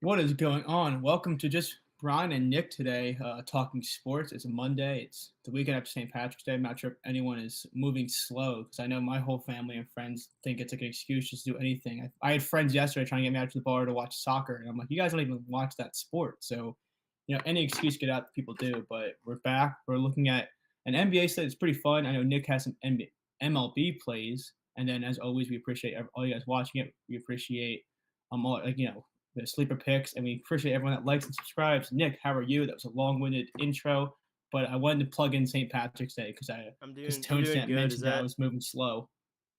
What is going on? Welcome to just Brian and Nick today, talking sports. It's a Monday. It's the weekend after St. Patrick's Day. I'm not sure if anyone is moving slow because I know my whole family and friends think it's like an excuse just to do anything. I had friends yesterday trying to get me out to the bar to watch soccer, and I'm like, you guys don't even watch that sport. So, any excuse to get out, people do. But we're back. We're looking at an NBA slate. It's pretty fun. I know Nick has some MLB plays, and then as always, we appreciate all you guys watching it. We appreciate all the sleeper picks, and we appreciate everyone that likes and subscribes. Nick, how are you? That was a long-winded intro, but I wanted to plug in St. Patrick's Day because I'm Tone doing Stamp good. mentioned that I was moving slow.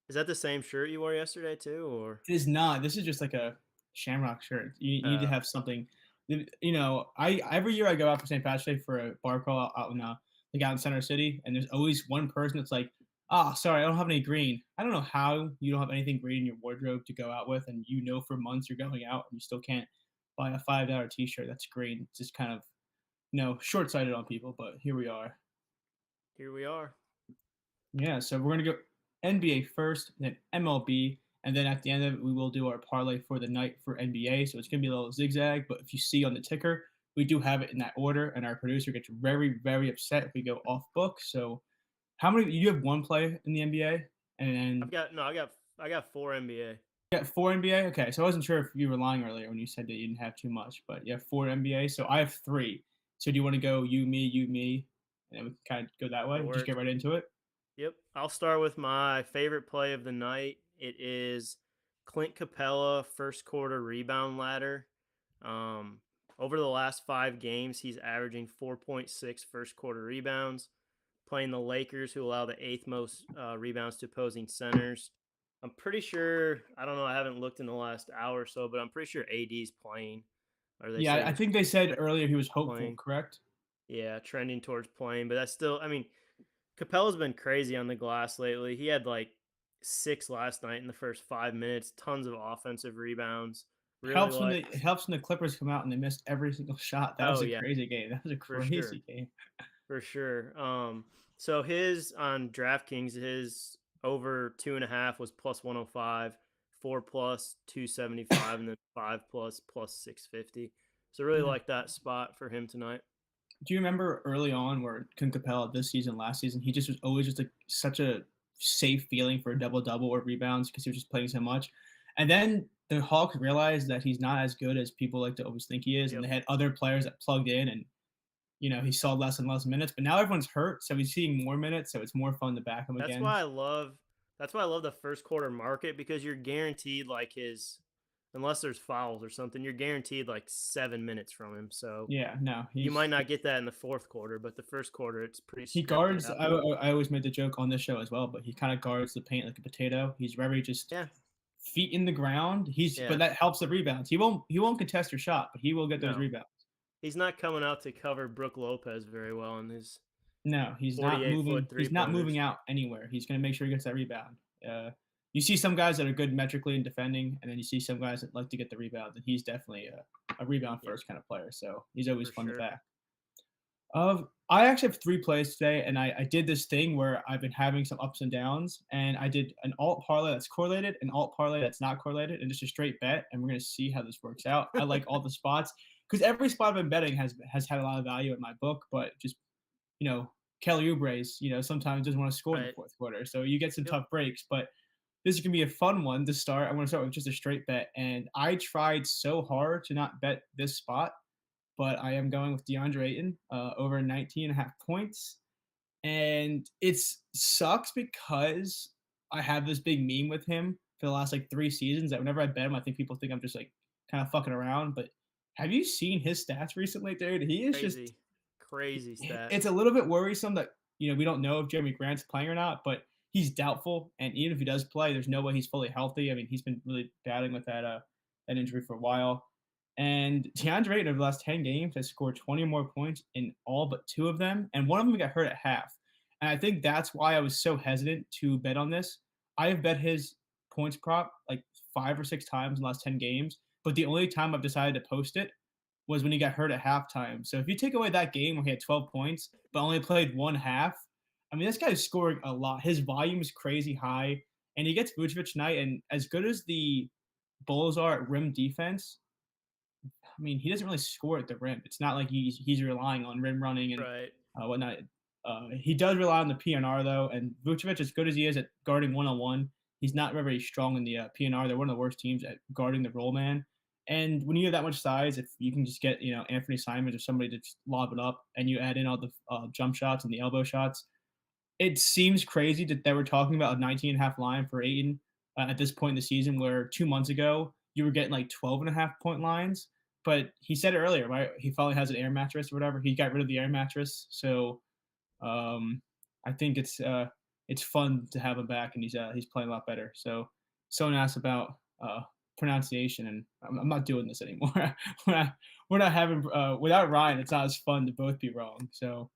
Is that the same shirt you wore yesterday too, or It is not. This is just like a Shamrock shirt. You need to have something. I every year I go out for St. Patrick's Day for a bar crawl out in Center City, and there's always one person that's like, "Ah, sorry, I don't have any green." I don't know how you don't have anything green in your wardrobe to go out with, and for months you're going out and you still can't buy a $5 T-shirt that's green. It's just kind of short-sighted on people, but here we are. here we are? Yeah, so we're gonna go NBA first, then MLB, and then at the end of it, we will do our parlay for the night for NBA. So it's gonna be a little zigzag, but if you see on the ticker, we do have it in that order, and our producer gets very, very upset if we go off book. So, how many? You have one play in the NBA, and then I got four NBA. you got four NBA. Okay, so I wasn't sure if you were lying earlier when you said that you didn't have too much, but you have four NBA. So I have three. So do you want to go you, me, and then we can kind of go that way? That Just get works. right into it. Yep. I'll start with my favorite play of the night. It is Clint Capella first quarter rebound ladder. Um, Over the last 5 games, he's averaging 4.6 first quarter rebounds. Playing the Lakers, who allow the eighth most rebounds to opposing centers. I'm pretty sure. I don't know. I haven't looked in the last hour or so, but I'm pretty sure AD's playing, or they Yeah, said he I was think they said earlier he was hopeful, playing. correct? Yeah, trending towards playing, but that's still. I mean, Capella's been crazy on the glass lately. He had like 6 last night in the first 5 minutes. Tons of offensive rebounds. Really like. It helps when the Clippers come out and they missed every single shot. That was Oh a yeah, crazy game. That was a for sure. crazy game. For sure. So his on DraftKings, his over 2.5 was plus 105, 4 plus 275, and then 5 plus 650. So really Yeah. like that spot for him tonight. Do you remember early on where Clint Capella this season, last season, he just was always just like such a safe feeling for a double double or rebounds because he was just playing so much. And then the Hawks realized that he's not as good as people like to always think he is, and Yep. they had other players that plugged in, and he saw less and less minutes. But now everyone's hurt, so he's seeing more minutes, so it's more fun to back him That's again. why I love that's why I love the first quarter market because you're guaranteed like his unless there's fouls or something, you're guaranteed like 7 minutes from him. So Yeah, no, you might not get that in the fourth quarter, but the first quarter it's pretty he scripted guards. out. I always made the joke on this show as well, but he kind of guards the paint like a potato. He's very just Yeah. feet in the ground. But Yeah. that helps the rebounds. He won't contest your shot, but he will get those No. rebounds. He's not coming out to cover Brooke Lopez very well in his No, he's not 48-foot moving. three He's not moving pointers. out anywhere. He's going to make sure he gets that rebound. You see some guys that are good metrically in defending, and then you see some guys that like to get the rebound, and he's definitely a rebound Yep, first kind of player. So he's always for fun to sure. back. I actually have three plays today, and I did this thing where I've been having some ups and downs, and I did an alt parlay that's correlated, an alt parlay that's not correlated, and just a straight bet, and we're gonna see how this works out. I like all the spots because every spot I've been betting has had a lot of value in my book, but just you know Kelly Oubre's sometimes doesn't want to score in the Right. fourth quarter, so you get some Yep. tough breaks. But this is gonna be a fun one to start. I want to start with just a straight bet, and I tried so hard to not bet this spot but I am going with DeAndre Ayton over 19 and a half points. And it sucks because I have this big meme with him for the last like 3 seasons that whenever I bet him, I think people think I'm just like kind of fucking around. But have you seen his stats recently, dude? He is just, Crazy. Crazy it's a stats. little bit worrisome that, we don't know if Jeremy Grant's playing or not, but he's doubtful. And even if he does play, there's no way he's fully healthy. I mean, he's been really battling with that injury for a while. And DeAndre Ayton over the last 10 games has scored 20 or more points in all but two of them, and one of them got hurt at half. And I think that's why I was so hesitant to bet on this. I have bet his points prop like 5 or 6 times in the last 10 games, but the only time I've decided to post it was when he got hurt at halftime. So if you take away that game where he had 12 points but only played one half, I mean, this guy's scoring a lot. His volume is crazy high, and he gets Vucevic tonight. And as good as the Bulls are at rim defense, I mean, he doesn't really score at the rim. It's not like he's relying on rim running and Right. whatnot. He does rely on the PNR though, and Vucevic, as good as he is at guarding one on one, he's not very strong in the PNR. They're one of the worst teams at guarding the roll man. And when you have that much size, if you can just get Anthony Simons or somebody to just lob it up, and you add in all the jump shots and the elbow shots, it seems crazy that they were talking about a 19 and a half line for Ayton at this point in the season, where 2 months ago you were getting like 12 and a half point lines. But he said it earlier, right? He finally has an air mattress or whatever. He got rid of the air mattress, so um, I think it's fun to have him back, and he's playing a lot better. So someone asked about pronunciation, and I'm not doing this anymore. we're not we're not having without Ryan. It's not as fun to both be wrong. So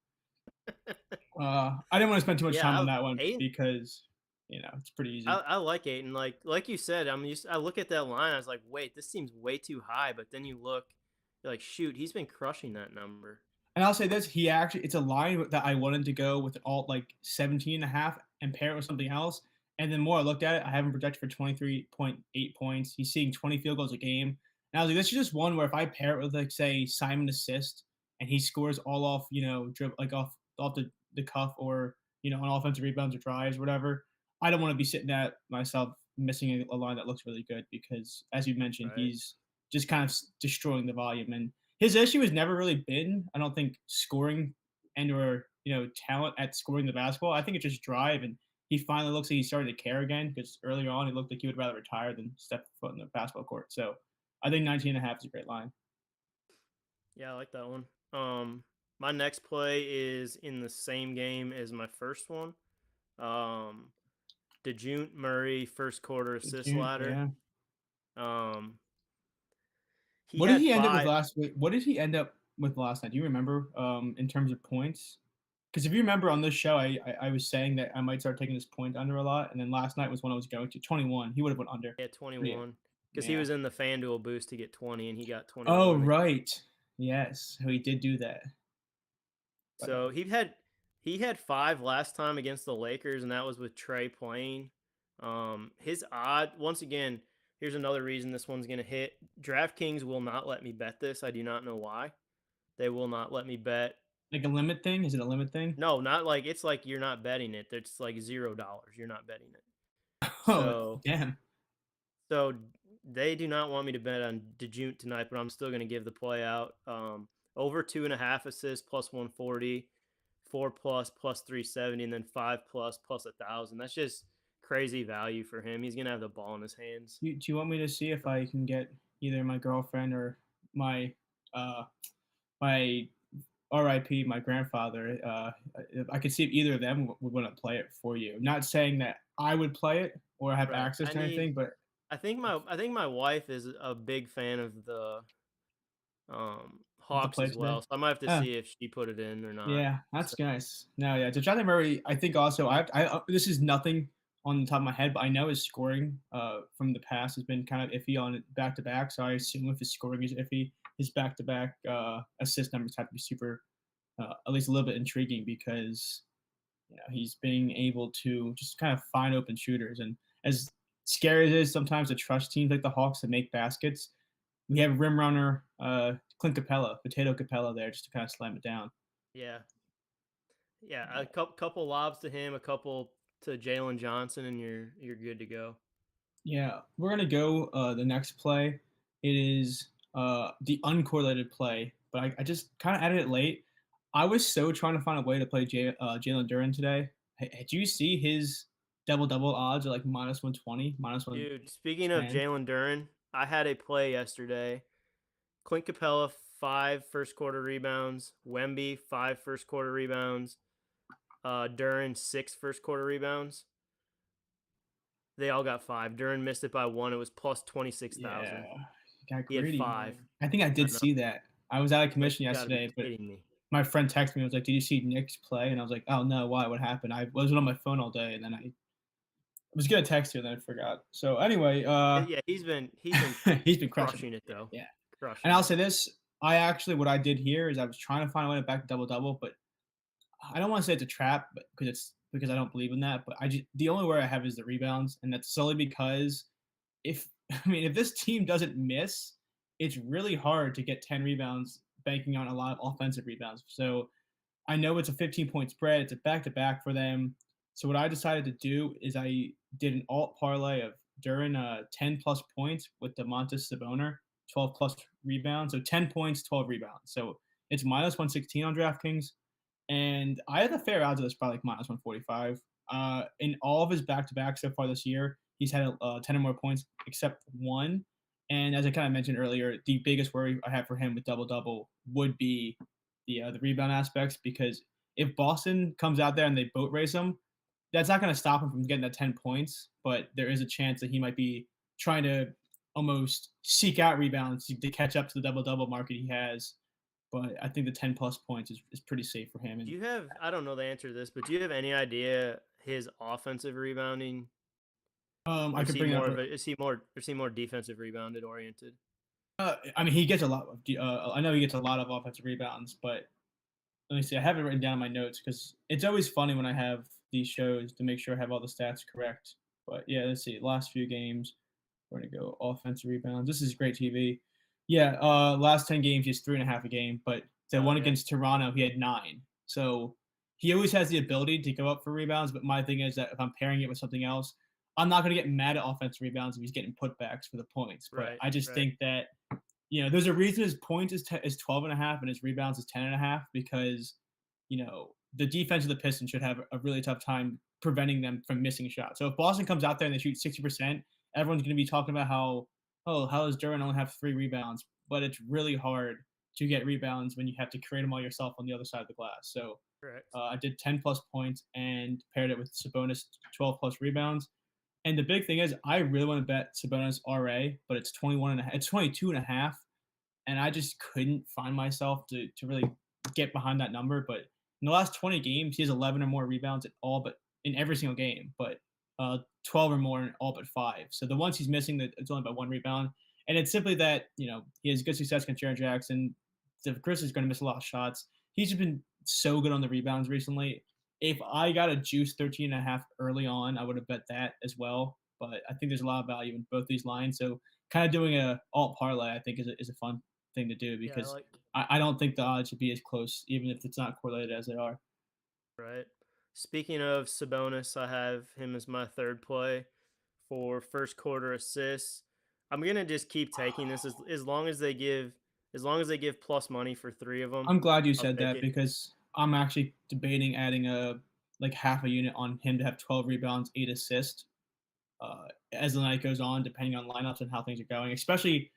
I didn't want to spend too much time Yeah, on that one Aiden. because it's pretty easy. I like Aiden. Like you said, I'm used. I look at that line. I was like, wait, this seems way too high. But then you look, you're like, shoot, he's been crushing that number. And I'll say this, it's a line that I wanted to go with an alt like 17 and a half and pair it with something else. And the more I looked at it, I have him projected for 23.8 points. He's seeing 20 field goals a game. And I was like, this is just one where if I pair it with like say Simon assist and he scores all off, like off the cuff or on offensive rebounds or drives, or whatever. I don't want to be sitting at myself missing a line that looks really good because as you mentioned, Right. he's just kind of destroying the volume. And his issue has never really been, I don't think, scoring and or talent at scoring the basketball. I think it's just drive, and he finally looks like he's starting to care again because earlier on he looked like he would rather retire than step foot in the basketball court. So I think 19 and a half is a great line. Yeah, I like that one. My next play is in the same game as my first one. Um, DeJunt Murray first quarter assist ladder. Yeah. Um, he What did had he end up with 5. last week? What did he end up with last night? Do you remember in terms of points? Because if you remember on this show, I was saying that I might start taking this point under a lot, and then last night was when I was going to 21. He would have went under. Yeah, Pretty, 21. Because he yeah. was in the FanDuel boost to get 20, and he got Oh 21. right, yes, so he did do that. But So he had 5 last time against the Lakers, and that was with Trey playing. His odd once again. Here's another reason this one's gonna hit. DraftKings will not let me bet this. I do not know why. They will not let me bet. like a limit thing? Is it a limit thing? No, not like it's like you're not betting it. It's like $0. You're not betting it. Oh So damn. so they do not want me to bet on DeJunt tonight, but I'm still going to give the play out. Over 2.5 assists plus 140, 4 plus 370, and then 5 plus 1,000. That's just crazy value for him. He's going to have the ball in his hands. Do you want me to see if I can get either my girlfriend or my uh my RIP, my grandfather, if I could see if either of them would want to play it for you. Not saying that I would play it or have Right. access to anything, but I think my wife is a big fan of the to Hawks play as well. today. So I might have to Oh, see if she put it in or not. yeah, So that's nice. No, yeah, DeJounte Murray, I think also this is nothing on the top of my head, but I know his scoring from the past has been kind of iffy on back to back. So I assume if his scoring is iffy, his back to back assist numbers have to be super, at least a little bit intriguing because he's being able to just kind of find open shooters. And as scary as it is sometimes to trust teams like the Hawks to make baskets, we have rim runner Clint Capella, Potato Capella there just to kind of slam it down. yeah, yeah, a Yeah. couple lobs to him, a couple to Jalen Johnson, and you're good to go. Yeah, we're gonna go the next play. It is the uncorrelated play, but I just kind of added it late. I was so trying to find a way to play Jalen Duran today. Did you see his double double odds are like minus 120, minus Dude, speaking of 110? Jalen Duran, I had a play yesterday. Clint Capella, 5 first quarter rebounds. Wemby, 5 first quarter rebounds. Duran, 6 first quarter rebounds. They all got 5. Duran missed it by 1. It was plus Yeah, 26,000. got He had greedy, 5. man. I think I I did know. see that. I was out of Like, commission you got to be yesterday, but kidding me. my friend texted me. I was like, "Did you see Nick's play?" And I was like, "Oh no, why? What happened?" I wasn't on my phone all day, and then I was gonna text you, and then I forgot. So anyway, Yeah, he's been he's been crushing crushing it it. though. Yeah. And Crushing I'll it. say this, I actually what I did here is I was trying to find a way to back double double, but I don't want to say it's a trap, but because I don't believe in that. But the only way I have is the rebounds, and that's solely because if I mean if this team doesn't miss, it's really hard to get 10 rebounds banking on a lot of offensive rebounds. So I know it's a 15-point spread. It's a back to back for them. So what I decided to do is I did an alt parlay of Duran 10 plus points with Demontis Sabonis 12 plus rebounds. So 10 points, 12 rebounds. So it's minus 116 on DraftKings. And I had the fair odds of this probably like minus 145. In all of his back to back so far this year, he's had 10 or more points except one. And as I kind of mentioned earlier, the biggest worry I have for him with double double would be the rebound aspects because if Boston comes out there and they boat race him, that's not going to stop him from getting that 10 points. But there is a chance that he might be trying to almost seek out rebounds to catch up to the double double market he has. But I think the 10 plus points is pretty safe for him. Do And you have I don't know the answer to this, but do you have any idea his offensive rebounding, I or is could he bring it up. more of a is he more defensive rebounded oriented? I mean, he gets a lot of. I know he gets a lot of offensive rebounds, but let me see. I have it written down in my notes because it's always funny when I have these shows to make sure I have all the stats correct. But yeah, let's see. Last few games, we're gonna go offensive rebounds. This is great TV. Yeah, last 10 games he's 3.5 a game, but the Oh one yeah, against Toronto he had 9. So he always has the ability to go up for rebounds. But my thing is that if I'm pairing it with something else, I'm not gonna get mad at offensive rebounds if he's getting putbacks for the points. But right, I just right. think that there's a reason his points is 12 and a half and his rebounds is 10 and a half because, the defense of the Pistons should have a really tough time preventing them from missing shots. So if Boston comes out there and they shoot 60%, everyone's going to be talking about how does Duran only have 3 rebounds? But it's really hard to get rebounds when you have to create them all yourself on the other side of the glass. So Correct. I did 10 plus points and paired it with Sabonis 12 plus rebounds. And the big thing is, I really want to bet Sabonis RA, but it's 21 and a half. It's 22 and a half, and I just couldn't find myself to really get behind that number. But in the last 20 games, he has 11 or more rebounds at all, but in every single game, but 12 or more in all but 5. So the ones he's missing, that it's only by 1 rebound, and it's simply that he has good success against Jaren Jackson. The Grizzlies going to miss a lot of shots. He's just been so good on the rebounds recently. If I got a juice 13 and a half early on, I would have bet that as well. But I think there's a lot of value in both these lines. So kind of doing a alt parlay, I think, is a fun thing to do Yeah, I because like I don't think the odds should be as close, even if it's not correlated as they are. right. Speaking of Sabonis, I have him as my third play for first quarter assists. I'm gonna just keep taking this as long as they give plus money for three of them. I'm glad you I'll said take that it. because I'm actually debating adding a like half a unit on him to have 12 rebounds, 8 assists as the night goes on, depending on lineups and how things are going. Especially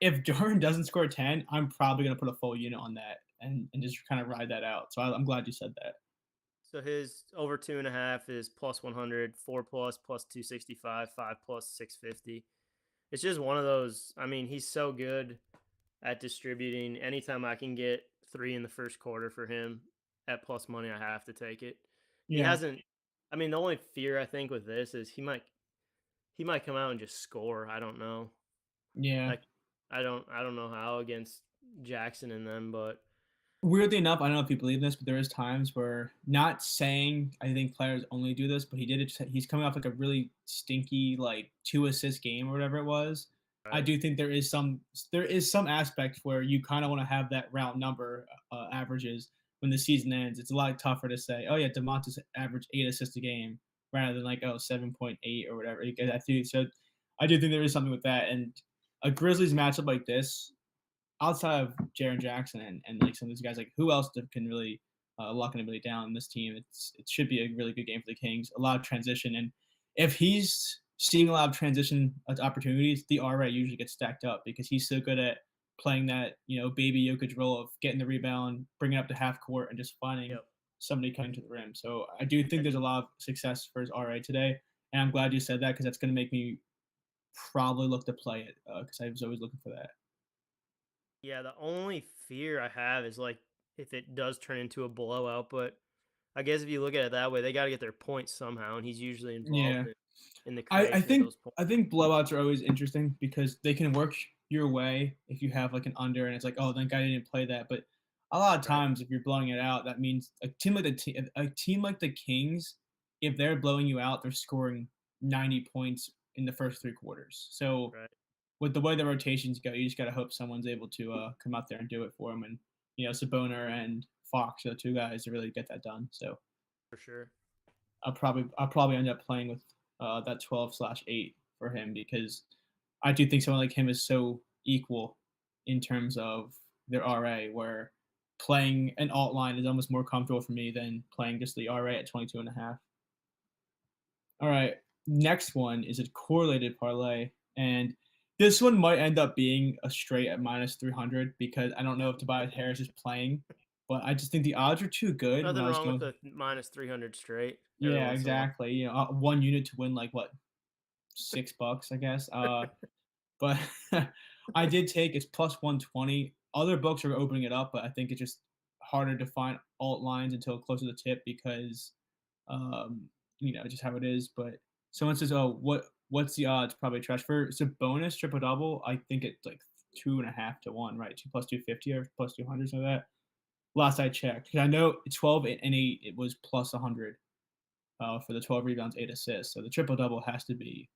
if Jordan doesn't score 10, I'm probably going to put a full unit on that and just kind of ride that out. So I'm glad you said that. So his over 2.5 is plus 100, 4 plus plus 265, 5 plus 650. It's just one of those. I mean, he's so good at distributing. Anytime I can get three in the first quarter for him at plus money, I have to take it. He Yeah, hasn't. I mean, the only fear I think with this is he might come out and just score. I don't know. yeah. Like I don't know how against Jackson and them, but Weirdly enough, I don't know if you believe this, but there is times where not saying I think players only do this, but he did it. He's coming off like a really stinky like 2 assist game or whatever it was. I right, do think there is some aspect where you kind of want to have that round number averages when the season ends. It's a lot tougher to say, oh yeah, Demontis averaged 8 assists a game rather than like 7.8 or whatever. I do think there is something with that, and a Grizzlies matchup like this outside of Jaren Jackson and like some of these guys, like who else can really lock anybody down in this team? It should be a really good game for the Kings. A lot of transition, and if he's seeing a lot of transition opportunities, the RA usually gets stacked up because he's so good at playing that baby Jokic role of getting the rebound, bringing it up to half court, and just finding yep. somebody coming to the rim. So I do think And there's a lot of success for his RA today, and I'm glad you said that because that's going to make me probably look to play it because I was always looking for that. yeah, the only fear I have is like if it does turn into a blowout, but I guess if you look at it that way, they got to get their points somehow, and he's usually involved Yeah. in the I creation of think those points. I think blowouts are always interesting because they can work your way if you have like an under and it's like, oh, that guy didn't play that. But a lot of Right, times, if you're blowing it out, that means a team like the Kings, if they're blowing you out, they're scoring 90 points in the first 3 quarters. So right. with the way the rotations go, you just gotta hope someone's able to come out there and do it for him. And Saboner and Fox are the two guys to really get that done. So for sure. I'll probably end up playing with that 12/8 for him because I do think someone like him is so equal in terms of their RA, where playing an alt line is almost more comfortable for me than playing just the RA at 22.5. All right, next one is a correlated parlay, and this one might end up being a straight at -300 because I don't know if Tobias Harris is playing, but I just think the odds are too good when Nothing I was wrong with going. the minus 300 straight every Yeah, once in a while. exactly. 1 unit to win like what, $6, I guess. But I did take it's plus 120. Other books are opening it up, but I think it's just harder to find alt lines until close to the tip because just how it is. But someone says, "Oh, what's the odds?" Probably trash for it's a bonus triple double. I think it's like 2.5 to 1, right? Two plus 250 or plus 200, so that last I checked. 'Cause I know 12 and 8, it was plus 100 for the 12 rebounds, 8 assists. So the triple double has to be.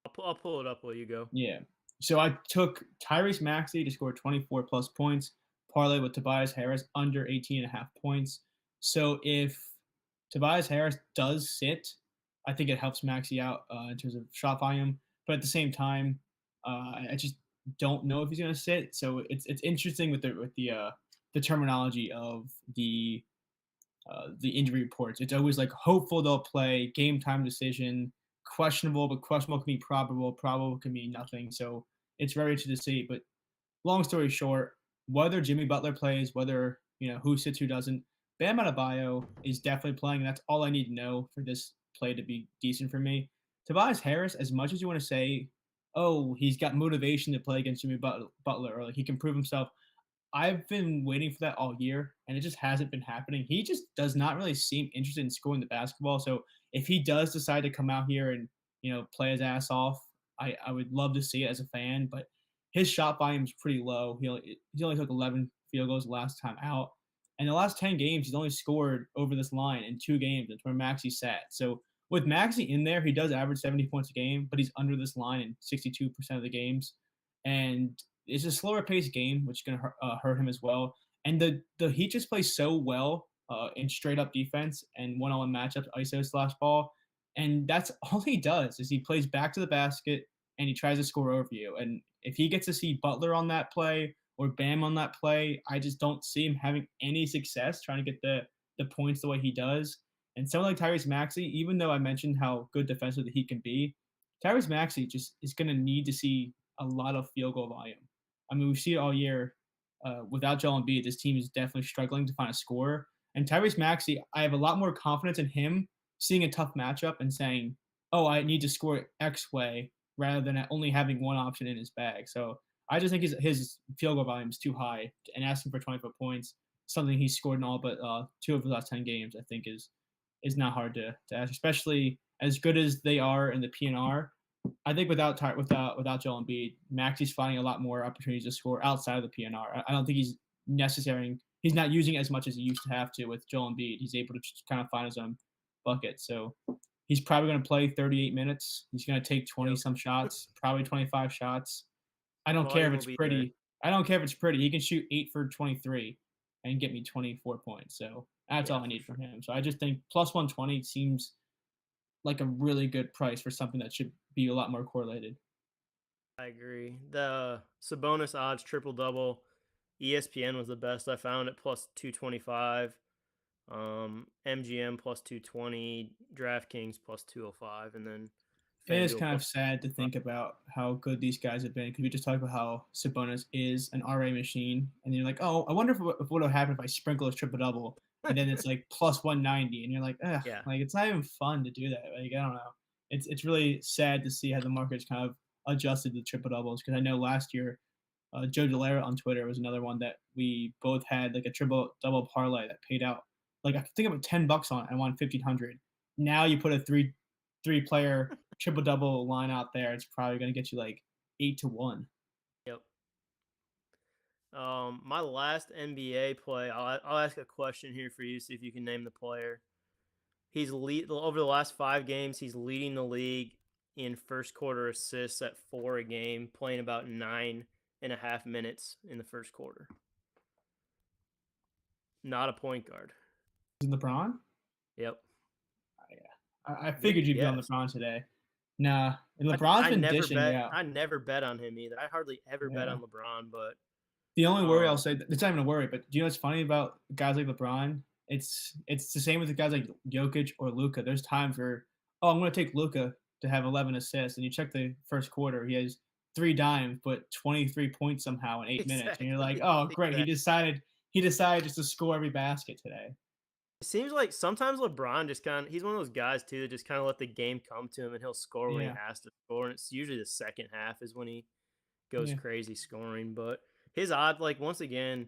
I'll pull it up while you go. Yeah. So I took Tyrese Maxey to score 24 plus points, parlay with Tobias Harris under 18.5 points. So if Tobias Harris does sit, I think it helps Maxey out in terms of shot volume. But at the same time, I just don't know if he's going to sit. So it's interesting with the terminology of the injury reports. It's always like hopeful they'll play, game time decision, questionable, but questionable can be probable, probable can mean nothing. So it's very interesting to see. But long story short, whether Jimmy Butler plays, whether who sits, who doesn't, Bam Adebayo is definitely playing, and that's all I need to know for this play to be decent for me. Tobias Harris, as much as you want to say, oh, he's got motivation to play against Jimmy Butler, or like he can prove himself. I've been waiting for that all year, and it just hasn't been happening. He just does not really seem interested in scoring the basketball. So if he does decide to come out here and play his ass off, I would love to see it as a fan. But his shot volume is pretty low. He only took 11 field goals last time out, and the last 10 games he's only scored over this line in 2 games. That's where Maxey sat. So with Maxey in there, he does average 70 points a game, but he's under this line in 62% of the games. And it's a slower paced game, which is going to hurt him as well. And the Heat just play so well in straight up defense and one on one matchups, ISO slash ball, and that's all he does is he plays back to the basket and he tries to score over you. And if he gets to see Butler on that play or Bam on that play, I just don't see him having any success trying to get the points the way he does. And someone like Tyrese Maxey, even though I mentioned how good defensive the Heat can be, Tyrese Maxey just is going to need to see a lot of field goal volume. I mean, we've seen it all year. Without Joel Embiid, this team is definitely struggling to find a scorer. And Tyrese Maxey, I have a lot more confidence in him seeing a tough matchup and saying, "Oh, I need to score it X way," rather than only having one option in his bag. So I just think his field goal volume is too high, and asking for 24 points, something he's scored in all but 2 of the last 10 games, I think is not hard to ask, especially as good as they are in the PNR. I think without Joel Embiid, Maxey's finding a lot more opportunities to score outside of the PNR. I don't think he's necessary. He's not using it as much as he used to have to with Joel Embiid. He's able to just kind of find his own bucket. So he's probably going to play 38 minutes. He's going to take 20 Yep. some shots, probably 25 shots. I don't care if Volume will it's be there. pretty. I don't care if it's pretty. He can shoot 8 for 23 and get me 24 points. So that's Yeah, all I for need sure. from him. So I just think plus 120 seems like a really good price for something that should be a lot more correlated. I agree. The Sabonis odds triple double, ESPN was the best I found at plus 225. MGM plus 220, DraftKings plus 205, and then It is FanDuel kind of plus sad to 5. think about how good these guys have been because we just talked about how Sabonis is an RA machine, and you're like, oh, I wonder if what would have happened if I sprinkle a triple double, and then it's like plus 190, and you're like, ugh, Yeah, like it's not even fun to do that. Like I don't know, it's really sad to see how the market's kind of adjusted to triple doubles because I know last year Joe Delera on Twitter was another one that we both had like a triple double parlay that paid out like I think about $10 on it. I won 1,500. Now you put a three player triple double line out there, it's probably going to get you like 8 to 1. yep. My last NBA play, I'll ask a question here for you, see if you can name the player. He's lead over the last 5 games. He's leading the league in first quarter assists at 4 a game, playing about 9.5 minutes in the first quarter. Not a point guard. Is it LeBron? Yep. I Good figured you'd be on guess. LeBron today. Nah, and I, LeBron's I been never dishing, bet. yeah, I never bet on him either. I hardly ever bet yeah. on LeBron, but The only worry I'll um, say, it's not even a worry, but do you know what's funny about guys like LeBron? It's the same with the guys like Jokic or Luka. There's times where, oh, I'm going to take Luka to have 11 assists, and you check the first quarter, he has 3 dimes, but 23 points somehow in 8 minutes, and you're like, exactly, oh, great, exactly. he decided just to score every basket today. It seems like sometimes LeBron just he's one of those guys too that just kind of let the game come to him and he'll score when he Yeah, has to score. And it's usually the second half is when he goes yeah. crazy scoring. But his odd, like once again,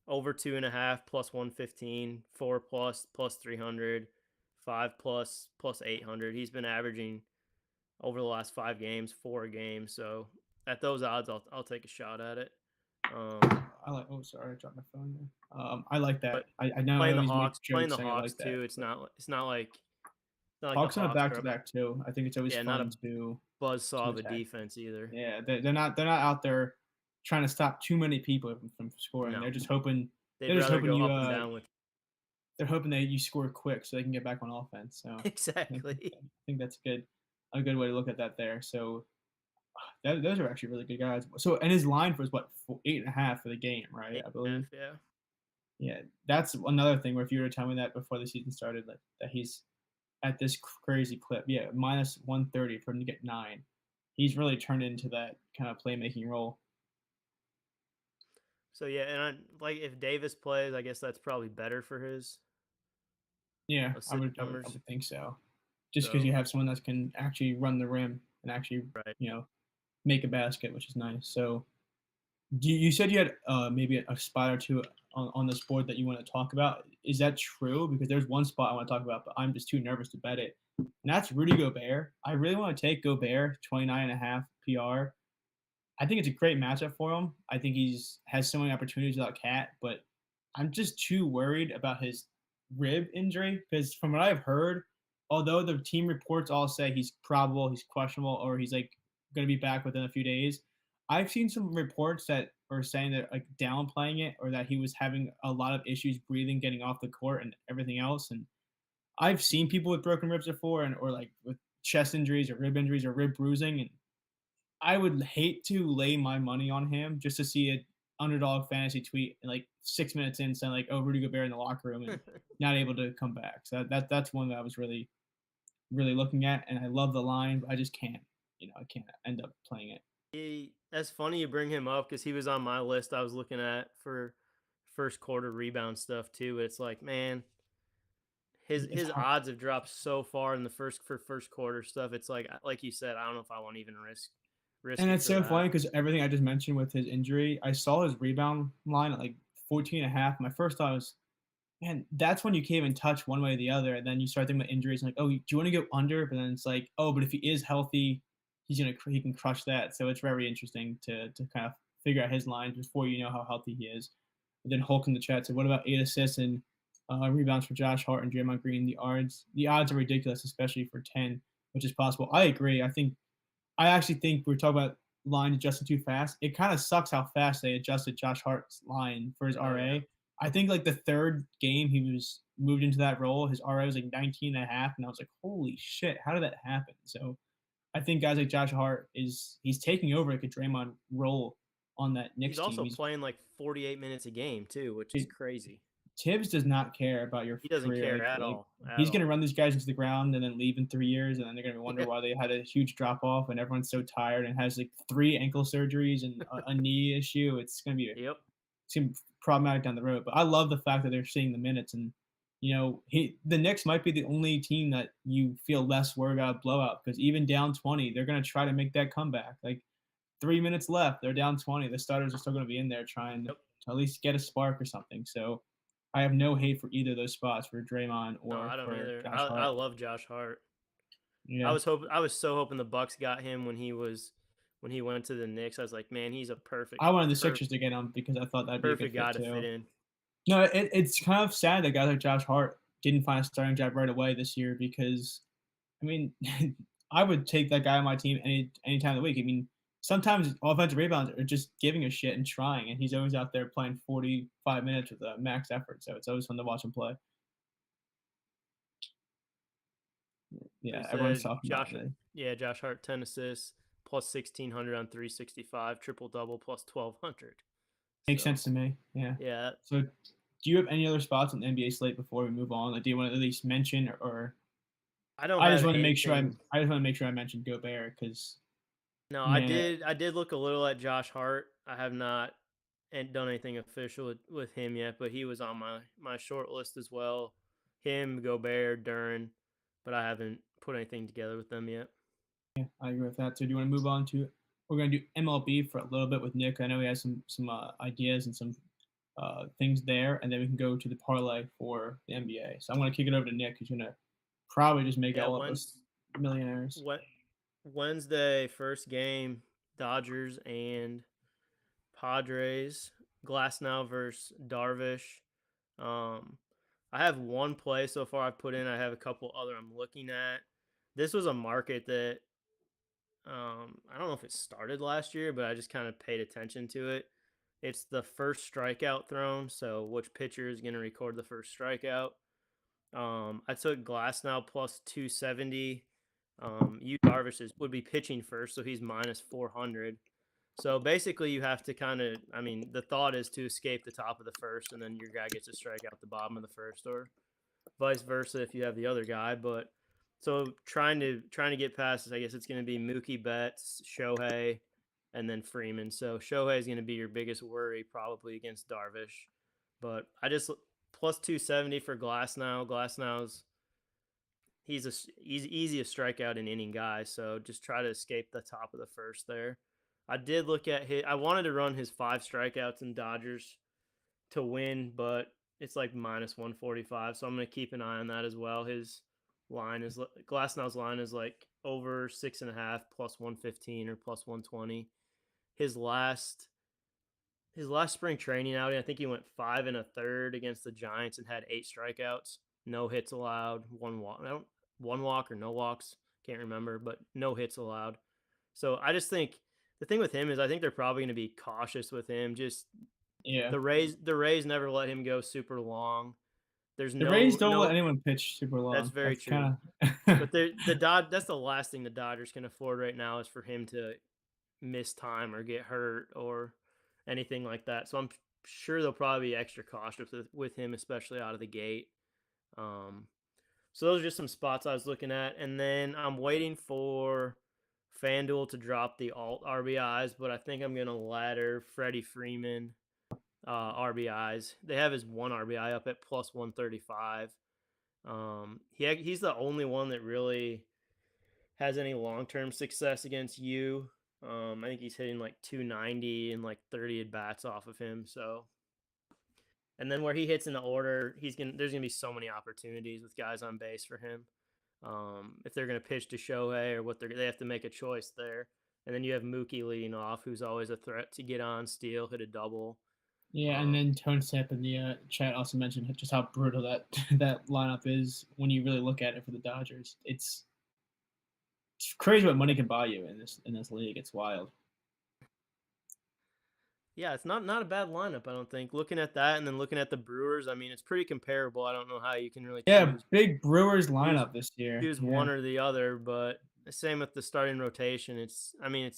over 2.5 plus 115, 4 plus 300, 5 plus 800. He's been averaging over the last 5 games, 4 games. So at those odds, I'll take a shot at it. I like. Oh, sorry, I dropped my phone there. I like But that. I know I always make playing jokes the saying I Hawks like that, too, but it's not like the Hawks on a Hawks back are to back too. I think it's always not fun a to buzzsaw of a attack. defense either. Yeah, they're not out there trying to stop too many people from scoring. No, they'd They're just rather hoping go you up and down with they're hoping that you score quick so they can get back on offense. So exactly. I think that's a good way to look at that there. So those are actually really good guys. So and his line was what 8.5 for the game, right? Eight I and a believe. half, yeah. Yeah, that's another thing where if you were to tell me that before the season started, like that he's at this crazy clip, yeah, minus 130 for him to get 9. He's really turned into that kind of playmaking role. So yeah, and like if Davis plays, I guess that's probably better for his Yeah, assist I numbers. would think so. Just because So you have someone that can actually run the rim and actually, right, you know, make a basket, which is nice. So you said you had maybe a spot or two on this board that you want to talk about. Is that true? Because there's one spot I want to talk about, but I'm just too nervous to bet it. And that's Rudy Gobert. I really want to take Gobert 29.5 PR. I think it's a great matchup for him. I think he's has so many opportunities without Cat, but I'm just too worried about his rib injury because from what I've heard, although the team reports all say he's probable, he's questionable, or he's like going to be back within a few days, I've seen some reports that are saying that like downplaying it or that he was having a lot of issues breathing, getting off the court, and everything else. And I've seen people with broken ribs before, and or like with chest injuries or rib bruising, and I would hate to lay my money on him just to see a underdog fantasy tweet like 6 minutes in saying like, "Oh, Rudy Gobert in the locker room and not able to come back." So that's one that I was really looking at, and I love the line, but I just can't. I can't end up playing it. that's funny you bring him up because he was on my list. I was looking at for first quarter rebound stuff too. But it's like, man, It's his hard, odds have dropped so far in the first quarter stuff. It's like you said, I don't know if I want to even risk and it it's for so that. funny because everything I just mentioned with his injury, I saw his rebound line at like 14 and a half. My first thought was, man, that's when you can't even touch one way or the other. And then you start thinking about injuries, and like, oh, do you want to go under? But then it's like, oh, but if he is healthy, he can crush that. So it's very interesting to kind of figure out his lines before you know how healthy he is. And then Hulk in the chat said, what about 8 assists and rebounds for Josh Hart and Draymond Green? The odds are ridiculous, especially for 10, which is possible. I agree. I actually think we're talking about line adjusting too fast. It kind of sucks how fast they adjusted Josh Hart's line for his Oh yeah. RA. I think like the third game he was moved into that role, his RA was like 19 and a half, and I was like, holy shit, how did that happen? So I think guys like Josh Hart he's taking over like a Draymond role on that He's Knicks team. also playing like 48 minutes a game too, which is It, crazy. Tibbs does not care about your He doesn't career. care at Like all, at he's gonna all. run these guys into the ground and then leave in 3 years, and then they're gonna wonder Yeah. why they had a huge drop off and everyone's so tired and has like 3 ankle surgeries and a knee issue. Yep. It's gonna be problematic down the road. But I love the fact that they're seeing the minutes and the Knicks might be the only team that you feel less worried about blowout because even down 20, they're gonna try to make that comeback. Like 3 minutes left, they're down 20. The starters are still gonna be in there trying to Yep. at least get a spark or something. So I have no hate for either of those spots for Draymond No, or I don't for either. Josh I Hart. love Josh Hart. Yeah. I was so hoping the Bucks got him when he went to the Knicks. I was like, man, he's a I wanted the perfect, Sixers to get him because I thought that'd be a good perfect fit guy to fit too. in. No, it's kind of sad that guys like Josh Hart didn't find a starting job right away this year because, I mean, I would take that guy on my team any time of the week. I mean, sometimes offensive rebounds are just giving a shit and trying, and he's always out there playing 45 minutes with a max effort. So it's always fun to watch him play. It Yeah, everyone's said talking about Josh, it. yeah, Josh Hart 10 assists plus 1600 on 365, triple double plus 1200. Makes So sense to me. Yeah. yeah, So, do you have any other spots on the NBA slate before we move on? Like, do you want to at least mention, or I don't I just have want to make sure anything. I just want to make sure I mentioned Gobert because No, I man, did. I did look a little at Josh Hart. I have not and done anything official with him yet, but he was on my short list as well. Him, Gobert, Duran, but I haven't put anything together with them yet. I agree with that. So, do you want to move on to? We're going to do MLB for a little bit with Nick. I know he has some ideas and some things there, and then we can go to the parlay for the NBA. So, I'm going to kick it over to Nick, who's going to probably just make Yeah, all of us millionaires. Wed- Wednesday first game, Dodgers and Padres. Glass now versus Darvish. Um, I have one play so far I've put in. I have a couple other I'm looking at. This was a market that I don't know if it started last year, but I just kind of paid attention to it. It's the first strikeout thrown, so which pitcher is going to record the first strikeout? I took Glass now plus 270. Yu Darvish would be pitching first, so he's minus 400. So basically, you have to kind of, I mean, the thought is to escape the top of the first, and then your guy gets to strike out the bottom of the first, or vice versa if you have the other guy. But so trying to get past this, I guess it's going to be Mookie Betts, Shohei, and then Freeman. So Shohei is going to be your biggest worry probably against Darvish. But I just plus 270 for Glass now. Glass now's he's easy a strikeout in inning guy. So just try to escape the top of the first there. I did look at his. I wanted to run his 5 strikeouts in Dodgers to win, but it's like minus 145. So I'm going to keep an eye on that as well. His line is Glasnow's line is like over 6.5 plus 115 or plus 120. His last his last spring training outing, I think he went 5 1/3 against the Giants and had 8 strikeouts, no hits allowed, one walk or no walks, can't remember, but no hits allowed. So I just think the thing with him is I think they're probably going to be cautious with him. Just Yeah, the Rays never let him go super long. There's the Rays don't let no anyone pitch super That's long. very That's true. kind of But that's the last thing the Dodgers can afford right now is for him to miss time or get hurt or anything like that. So I'm sure they'll probably be extra cautious with him, especially out of the gate. Um, so those are just some spots I was looking at, and then I'm waiting for FanDuel to drop the alt RBIs, but I think I'm gonna ladder Freddie Freeman RBIs. They have his one RBI up at plus 135. He's the only one that really has any long term success against you. I think he's hitting like 290 and like 30 at bats off of him. So, and then where he hits in the order, there's gonna be so many opportunities with guys on base for him. If they're gonna pitch to Shohei or they have to make a choice there. And then you have Mookie leading off, who's always a threat to get on, steal, hit a double. yeah. And Um, then Tone Step in the chat also mentioned just how brutal that that lineup is when you really look at it for the Dodgers. It's crazy what money can buy you in this league. It's wild. Yeah, it's not a bad lineup, I don't think. Looking at that and then looking at the Brewers, I mean, it's pretty comparable. I don't know how you can really Yeah, choose big Brewers choose lineup this year. choose Yeah, one or the other, but same with the starting rotation. It's when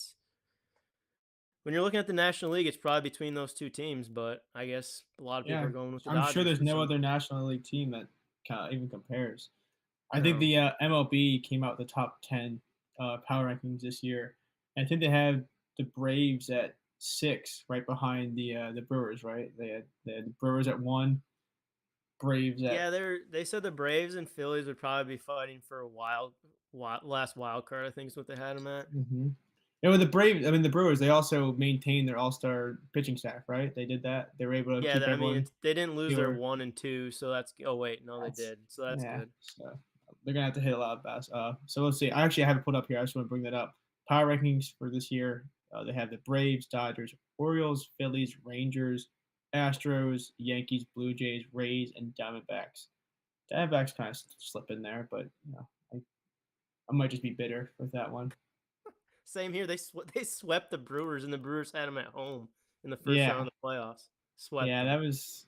you're looking at the National League, it's probably between those two teams, but I guess a lot of people yeah. are going with the I'm sure Dodgers there's for no some. other National League team that kind of even compares. I think No. the MLB came out with the top 10 power rankings this year. And I think they had the Braves at 6, right behind the Brewers. Right? They had the Brewers at 1, Braves at Yeah, they said the Braves and Phillies would probably be fighting for a last wild card, I think is what they had them at. mm-hmm. Yeah, with the Braves, I mean the Brewers, they also maintained their all-star pitching staff, right? They did that. They were able to Yeah, keep I mean, everyone. they didn't lose They their were 1 and 2, so that's. Oh wait, no, they that's did. So that's yeah. good. So they're gonna have to hit a lot of bats. So let's see. I actually have it put up here. I just want to bring that up. Power rankings for this year. They have the Braves, Dodgers, Orioles, Phillies, Rangers, Astros, Yankees, Blue Jays, Rays, and Diamondbacks. Diamondbacks kind of slip in there, but I might just be bitter with that one. Same here. They swept the Brewers, and the Brewers had them at home in the first round Yeah, of the playoffs. Swept yeah, them. that was.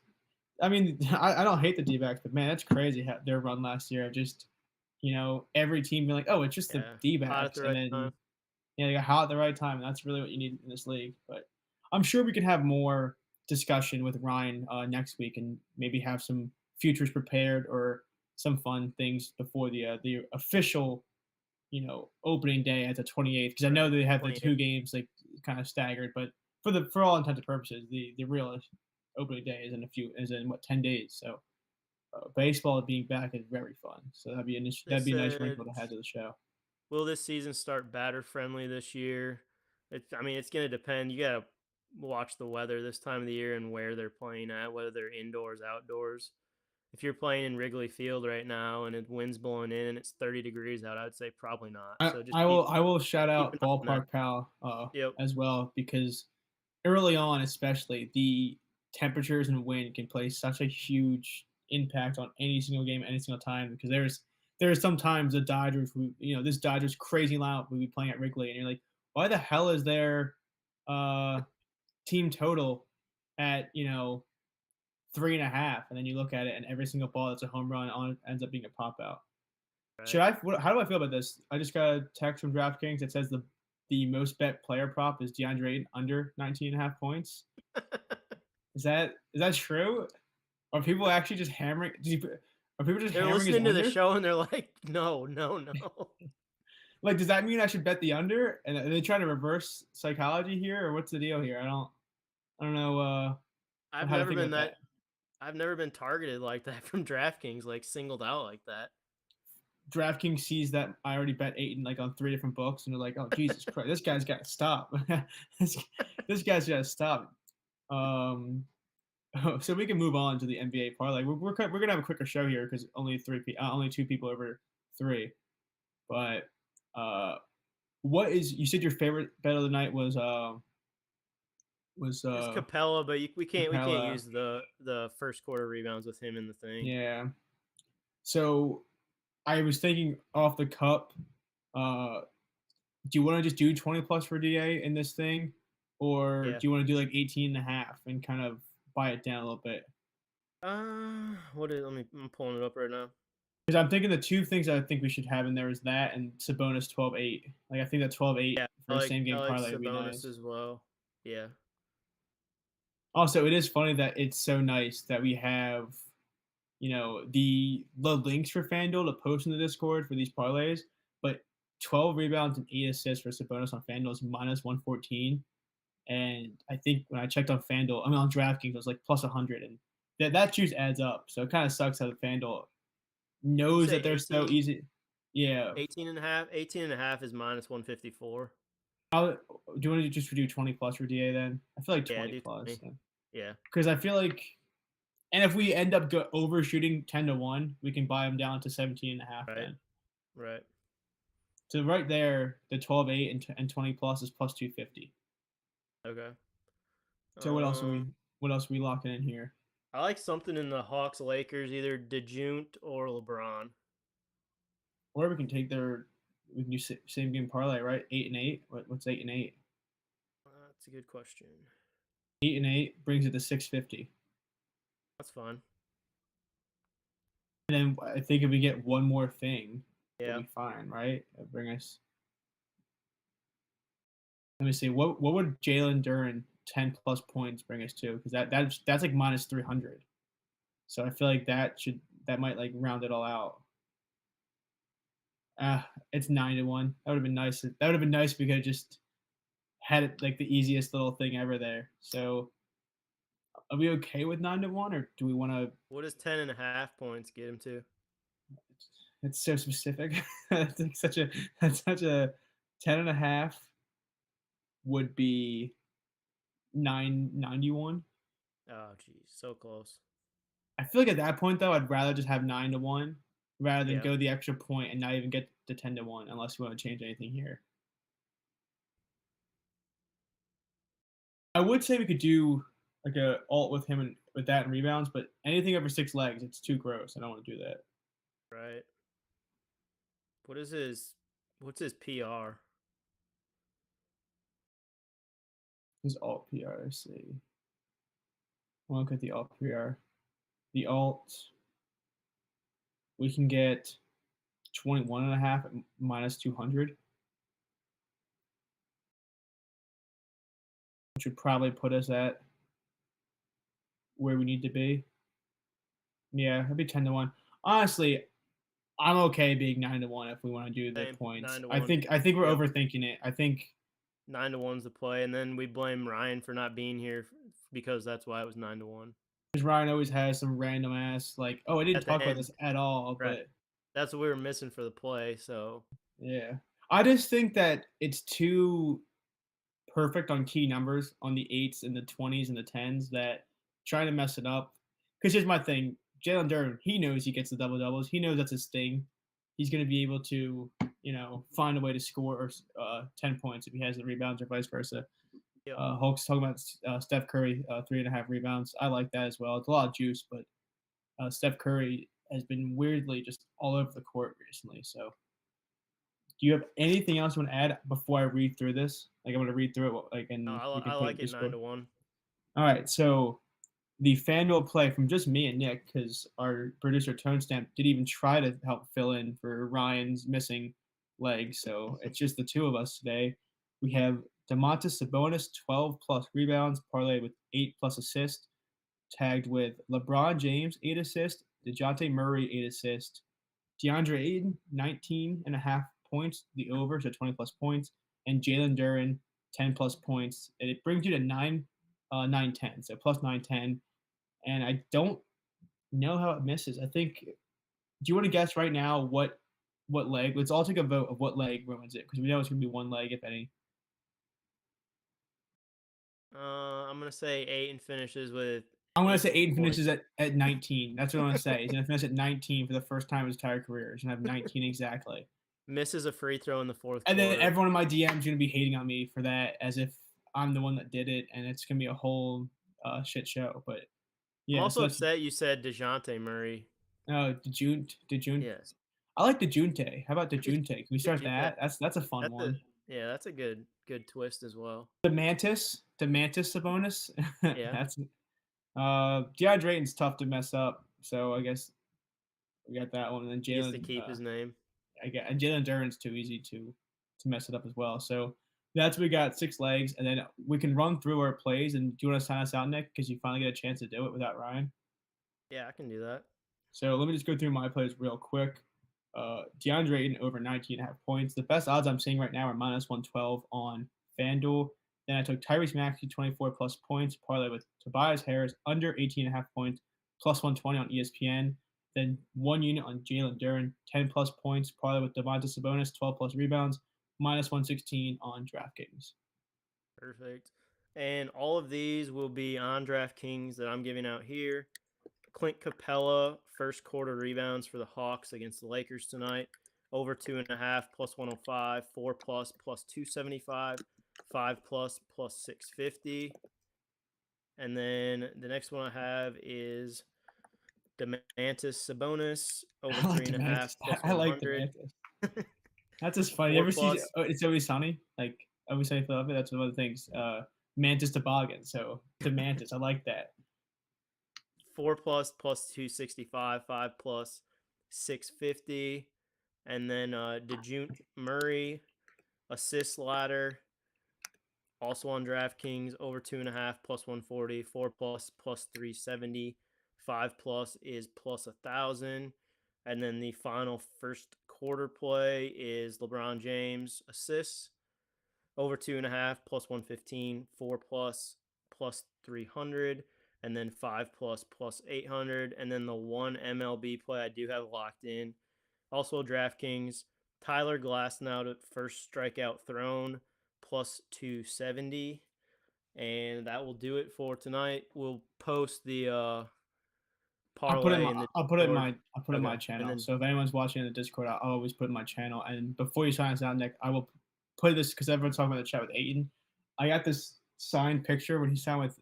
I mean, I don't hate the D-backs, but man, that's crazy how their run last year. Just every team being like, oh, it's just the Yeah, hot at the D-backs, and right time. then they got hot at the right time, and that's really what you need in this league. But I'm sure we can have more discussion with Ryan next week, and maybe have some futures prepared or some fun things before the official opening day at the 28th, because I know Right. they have the 28. two games like kind of staggered, but for all intents and purposes, the real opening day is in what 10 days. So baseball being back is very fun. So They that'd be a nice said, wrinkle to add to the show. will this season start batter friendly this year? I mean, it's going to depend. You got to watch the weather this time of the year and where they're playing at, whether they're indoors, outdoors. If you're playing in Wrigley Field right now and the wind's blowing in and it's 30 degrees out, I'd say probably not. I, So just I will I will shout keep an out eye on that. Ballpark Pal Yep. as well, because early on, especially, the temperatures and wind can play such a huge impact on any single game, any single time. Because there's sometimes the Dodgers, this Dodgers crazy lineup will be playing at Wrigley, and you're like, why the hell is their uh, team total at 3.5? And then you look at it, and every single ball that's a home run ends up being a pop out. Right. How do I feel about this? I just got a text from DraftKings that says the most bet player prop is DeAndre Ayton under 19.5 points. Is that true? Are people actually just hammering? Are people just They're hammering his listening to the under? show and they're like, no, no, no. Like, does that mean I should bet the under? And are they trying to reverse psychology here, or what's the deal here? I don't know I've how to never think been about that that. I've never been targeted like that from DraftKings, like singled out like that. DraftKings sees that I already bet Ayton like on 3 different books, and they're like, "Oh Jesus Christ, this guy's got to stop. this, this guy's got to stop." Um, so we can move on to the NBA parlay. We're gonna have a quicker show here because only two people over three. But what is you said your favorite bet of the night was It's Capella, but we can't Capella? use the first quarter rebounds with him in the thing. Yeah. So I was thinking off the cup. Uh, do you want to just do 20 plus for DA in this thing, or Yeah. do you want to do like 18.5 and kind of buy it down a little bit? What is? I'm pulling it up right now. Because I'm thinking the two things I think we should have in there is that and Sabonis 12-8. Like I think that 12-8 Yeah, for a same I game like parlay would be Sabonis nice. as well. Yeah. Also, it is funny that it's so nice that we have the links for FanDuel to post in the Discord for these parlays, but 12 rebounds and 8 assists for Sabonis on FanDuel is minus 114. And I think when I checked on FanDuel, I mean on DraftKings, it was like plus 100, and that juice adds up. So it kind of sucks how the FanDuel Did you knows say that they're so 18, easy. Yeah. 18 and a half? 18 and a half is minus 154. Do you want to just do 20 plus for DA then? I feel like Yeah, 20 do plus, 20. Yeah. because I feel like, and if we end up overshooting 10-1, we can buy them down to 17.5 Right. then. Right. So right there, the 12-8 and 20 plus is plus 250. Okay. So Um, what else are we locking in here? I like something in the Hawks Lakers, either DeJunt or LeBron. Or we can take we can do same game parlay, right? 8-8. What's 8-8? That's a good question. 8-8 brings it to 650. That's fine. And then I think if we get one more thing, we'll Yeah. be fine, right? That'll bring us. Let me see. What would Jalen Duren 10 plus points bring us to? Because that's like minus 300. So I feel like that might like round it all out. It's 9-1. That would have been nice. That would have been nice if we could have just had it like the easiest little thing ever there. So are we okay with 9-1, or do we want to? What does 10 and a half points get him to? It's so specific. That's like such a 10.5 would be 991. Oh, geez. So close. I feel like at that point though, I'd rather just have 9-1 rather than Yeah. go the extra point and not even get to 10-1 unless you want to change anything here. I would say we could do like a alt with him and with that and rebounds, but anything over 6 legs, it's too gross. I don't want to do that. Right. What is his What's his PR? His alt PR. Let's see. I'll look at the alt PR. The alt, we can get 21.5 at minus 200, which would probably put us at where we need to be. Yeah, it'd be 10-1. Honestly, I'm okay being 9-1 if we want to do the Same, points. nine to I one. think I think we're Yep, overthinking it. I think 9-1's the play, and then we blame Ryan for not being here because that's why it was 9-1 because Ryan always has some random ass like, oh, I didn't at the talk about end. this at all, Right, but that's what we were missing for the play. So yeah. I just think that it's too perfect on key numbers on the eights and the 20s and the tens that trying to mess it up. Because here's my thing, Jalen Duren, he knows he gets the double doubles. He knows that's his thing. He's going to be able to, find a way to score or 10 points if he has the rebounds or vice versa. yep, Hulk's talking about Steph Curry, 3.5 rebounds. I like that as well. It's a lot of juice, but Steph Curry has been weirdly just all over the court recently. So do you have anything else you want to add before I read through this? Like I'm going to read through it, like, no, and we I can put it in like it nine Discord. to one. All right, so the FanDuel play from just me and Nick, because our producer Tone Stamp didn't even try to help fill in for Ryan's missing leg, so it's just the two of us today. We have Domantas Sabonis, 12 plus rebounds, parlayed with 8 plus assists, tagged with LeBron James, 8 assists, DeJounte Murray, 8 assists, DeAndre Ayton, 19.5 points, the over, so 20 plus points, and Jalen Duren, 10 plus points. And it brings you to 9-10, so plus 9-10. And I don't know how it misses. I think, do you want to guess right now what leg? Let's all take a vote of what leg ruins it because we know it's going to be one leg, if any. I'm gonna say Ayton finishes with I'm going to say 18 Aiden points. finishes at 19. That's what I'm going to say. He's going to finish at 19 for the first time in his entire career. He's going to have 19 exactly. Misses a free throw in the fourth And then quarter. everyone in my DM is going to be hating on me for that as if I'm the one that did it, and it's going to be a whole shit show. But I'm yeah, so also that's upset you said DeJounte Murray. the June. Yeah, I like the Junte. How about the Junte? Can we start yeah, that? That's a fun that's a one. that's a good twist as well. The Mantis Sabonis. Yeah, That's DeAndre Ayton's tough to mess up, so I guess we got that one. And then he gets to Jalen, keep his name. I get, and Jalen Duren's too easy to mess it up as well. So that's we got 6 legs, and then we can run through our plays. And do you want to sign us out, Nick? Because you finally get a chance to do it without Ryan. Yeah, I can do that. So let me just go through my plays real quick. DeAndre Ayton over 19.5 points. The best odds I'm seeing right now are minus 112 on FanDuel. Then I took Tyrese Maxey 24 plus points, parlay with Tobias Harris under 18.5 points, plus 120 on ESPN. Then 1 unit on Jalen Duren, 10 plus points, parlay with Domantas Sabonis, 12 plus rebounds, minus 116 on DraftKings. Perfect. And all of these will be on DraftKings that I'm giving out here. Clint Capella, first quarter rebounds for the Hawks against the Lakers tonight. Over 2.5 plus 105, 4 plus plus 275, 5 plus plus 650. And then the next one I have is Domantas Sabonis over I like 3.5 Domantas. plus I like 100. Domantas. That's just funny. You 4 ever see plus It's Always Sunny? Like Always Sunny in Philadelphia. That's one of the things. Mantis Toboggan. So Domantas. I like that. 4 plus plus 265, 5 plus 650. And then DeJounte Murray, assist ladder, also on DraftKings, over 2.5 plus 140, 4 plus plus 370, 5 plus is plus 1,000. And then the final first quarter play is LeBron James assists, over 2.5 plus 115, 4 plus plus 300, and then 5 plus plus 800. And then the one MLB play I do have locked in, also DraftKings, Tyler Glasnow to first strikeout thrown, plus 270. And that will do it for tonight. We'll post the parlay in the Discord. I'll put it in Okay. my And channel. then, So if anyone's watching in the Discord, I'll always put it in my channel. And before you sign us out, Nick, I will put this because everyone's talking about the chat with Aiden. I got this signed picture when he signed with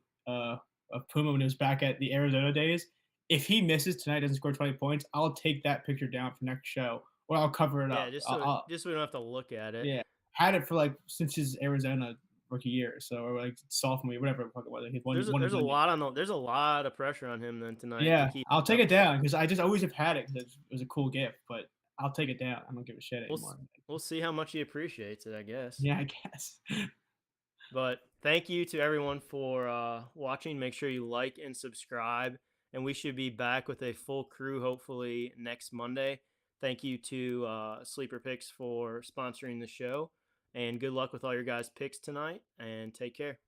Puma when he was back at the Arizona days. If he misses tonight, doesn't score 20 points, I'll take that picture down for next show or I'll cover it Yeah, up. just so we don't have to look at it. Yeah, had it for like since his Arizona rookie year, so or like sophomore year, whatever the fuck it was. Like his one There's and a done year. lot on the there's a lot of pressure on him then tonight to Yeah, keep I'll it take up. it down because I just always have had it because it was a cool gift, but I'll take it down. I don't give a shit We'll anymore. we'll see how much he appreciates it, I guess. Yeah, I guess. But thank you to everyone for watching. Make sure you like and subscribe. And we should be back with a full crew hopefully next Monday. Thank you to Sleeper Picks for sponsoring the show. And good luck with all your guys' picks tonight. And take care.